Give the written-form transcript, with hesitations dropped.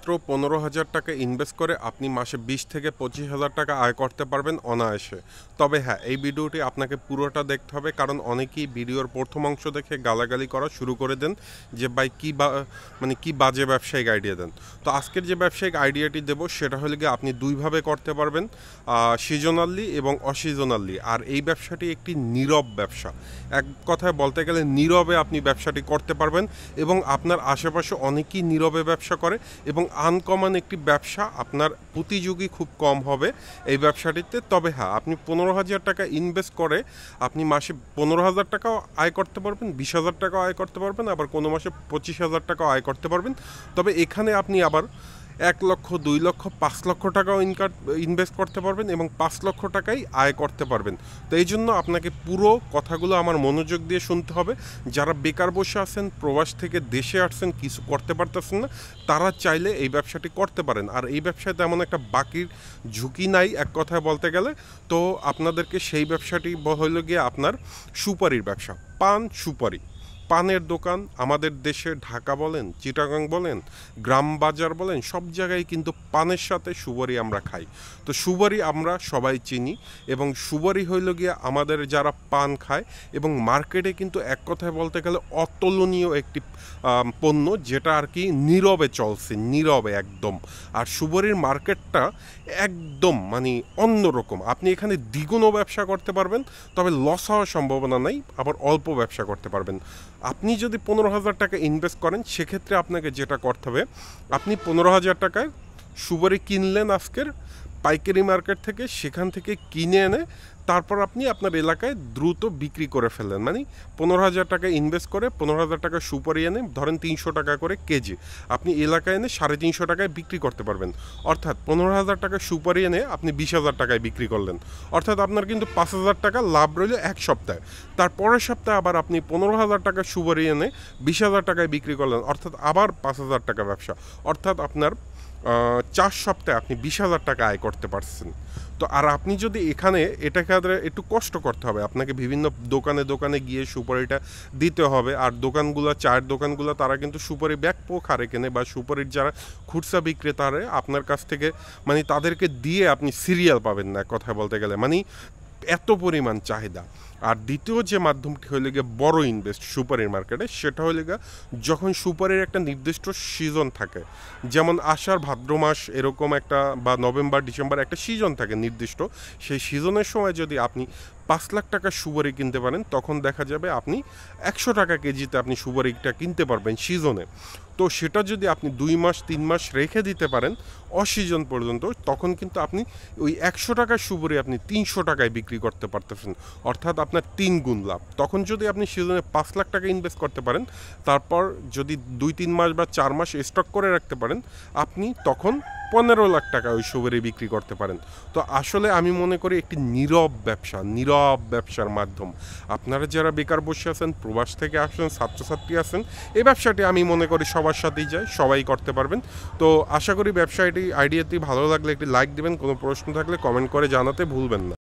মাত্র ১৫,০০০ টাকা ইনভেস্ট করে আপনি মাসে ২০ থেকে ২৫,০০০ টাকা আয় করতে পারবেন অনায়াসে। তবে হ্যাঁ, এই ভিডিওটি আপনাকে পুরোটা দেখতে হবে, কারণ অনেকেই ভিডিওর প্রথম অংশ দেখে গালাগালি করা শুরু করে দেন যে ভাই কি বাজে ব্যবসায়িক আইডিয়া দেন। তো আজকের যে ব্যবসায়িক আইডিয়াটি দেব সেটা হলে গিয়ে আপনি দুইভাবে করতে পারবেন, সিজনালি এবং অসিজনালি। আর এই ব্যবসাটি একটি নীরব ব্যবসা, এক কথায় বলতে গেলে নীরবে আপনি ব্যবসাটি করতে পারবেন এবং আপনার আশেপাশে অনেকেই নীরবে ব্যবসা করে এবং আনকমন একটি ব্যবসা, আপনার প্রতিযোগী খুব কম হবে এই ব্যবসাটিতে। তবে হ্যাঁ, আপনি ১৫,০০০ টাকা ইনভেস্ট করে আপনি মাসে ১৫,০০০ টাকাও আয় করতে পারবেন, ২০,০০০ টাকাও আয় করতে পারবেন, আবার কোনো মাসে ২৫,০০০ টাকাও আয় করতে পারবেন। তবে এখানে আপনি আবার ১ লক্ষ, ২ লক্ষ, ৫ লক্ষ টাকাও ইনভেস্ট করতে পারবেন এবং ৫ লক্ষ টাকাই আয় করতে পারবেন। তো এই জন্য আপনাকে পুরো কথাগুলো আমার মনোযোগ দিয়ে শুনতে হবে। যারা বেকার বসে আছেন, প্রবাস থেকে দেশে আসছেন, কিছু করতে পারতেছেন না, তারা চাইলে এই ব্যবসাটি করতে পারেন। আর এই ব্যবসায় তেমন একটা বাকির ঝুঁকি নাই এক কথায় বলতে গেলে। তো আপনাদেরকে সেই ব্যবসাটি হইল গিয়ে আপনার সুপারির ব্যবসা, পান সুপারি। পানের দোকান আমাদের দেশে ঢাকা বলেন, চিটাগাং বলেন, গ্রাম বাজার বলেন, সব জায়গায় কিন্তু পানের সাথে সুপারি আমরা খাই। তো সুপারি আমরা সবাই চিনি এবং সুপারি হইল গিয়ে আমাদের যারা পান খায় এবং মার্কেটে কিন্তু এক কথায় বলতে গেলে অতুলনীয় একটি পণ্য, যেটা আর কি নীরবে চলছে, নীরবে একদম। আর সুপারির মার্কেটটা একদম অন্যরকম। আপনি এখানে দ্বিগুণও ব্যবসা করতে পারবেন, তবে লস হওয়ার সম্ভাবনা নাই, আবার অল্প ব্যবসা করতে পারবেন। আপনি যদি ১৫,০০০ টাকা ইনভেস্ট করেন, সেক্ষেত্রে আপনাকে যেটা করতে হবে, আপনি ১৫,০০০ টাকায় সুপারি কিনলেন আজকের পাইকারি মার্কেট থেকে, সেখান থেকে কিনে এনে তারপর আপনি আপনার এলাকায় দ্রুত বিক্রি করে ফেললেন। ১৫,০০০ টাকা ইনভেস্ট করে ১৫,০০০ টাকা সুপারি এনে, ধরেন ৩০০ টাকা করে কেজি, আপনি এলাকায় এনে ৩৫০ টাকায় বিক্রি করতে পারবেন। অর্থাৎ ১৫,০০০ টাকা সুপারি এনে আপনি ২০,০০০ টাকায় বিক্রি করলেন। অর্থাৎ আপনার কিন্তু ৫,০০০ টাকা লাভ রইল এক সপ্তাহে। তার পরের সপ্তাহে আবার আপনি ১৫,০০০ টাকা সুপারি এনে ২০,০০০ টাকায় বিক্রি করলেন, অর্থাৎ আবার ৫,০০০ টাকা ব্যবসা। অর্থাৎ আপনার ৪ সপ্তাহে আপনি ২০,০০০ টাকা আয় করতে পারছেন। তো আর আপনি যদি এখানে এটাকে একটু কষ্ট করতে হবে, আপনাকে বিভিন্ন দোকানে দোকানে গিয়ে সুপারিটা দিতে হবে। আর দোকানগুলো, চায়ের দোকানগুলো, তারা কিন্তু সুপারি ব্যাপক হারে কেনে, বা সুপারির যারা খুচরা বিক্রেতারা আপনার কাছ থেকে তাদেরকে দিয়ে আপনি সিরিয়াল পাবেন না কথা বলতে গেলে, এত পরিমাণ চাহিদা। আর দ্বিতীয় যে মাধ্যমটি হইলে গিয়ে বড় ইনভেস্ট সুপারির মার্কেটে, সেটা হইলে গিয়ে যখন সুপারির একটা নির্দিষ্ট সিজন থাকে, যেমন আষাঢ় ভাদ্র মাস এরকম একটা, বা নভেম্বর ডিসেম্বর একটা সিজন থাকে নির্দিষ্ট, সেই সিজনের সময় যদি আপনি ৫ লাখ টাকার সুপারি কিনতে পারেন, তখন দেখা যাবে আপনি ১০০ টাকা কেজিতে আপনি সুপারিটা কিনতে পারবেন সিজনে। তো সেটা যদি আপনি ২ মাস ৩ মাস রেখে দিতে পারেন অসিজন পর্যন্ত, তখন কিন্তু আপনি ওই ১০০ টাকার সুপারি আপনি ৩০০ টাকায় বিক্রি করতে পারতেছেন, অর্থাৎ আপনার ৩ গুণ লাভ। তখন যদি আপনি সিজনে ৫ লাখ টাকা ইনভেস্ট করতে পারেন, তারপর যদি ২-৩ মাস বা ৪ মাস স্টক করে রাখতে পারেন, আপনি তখন ১৫ লাখ টাকা ওই সুপারি বিক্রি করতে পারেন। তো আসলে আমি মনে করি একটি নীরব ব্যবসা, নীরব ব্যবসার মাধ্যম। আপনারা যারা বেকার বসে আছেন, প্রবাস থেকে আসেন, ছাত্রছাত্রী আছেন, এই ব্যবসাটি আমি মনে করি সবার সাথেই যায়, সবাই করতে পারবেন। তো আশা করি ব্যবসাটি আইডিয়াটি ভালো লাগলে একটি লাইক দিবেন, কোনো প্রশ্ন থাকলে কমেন্ট করে জানাতে ভুলবেন না।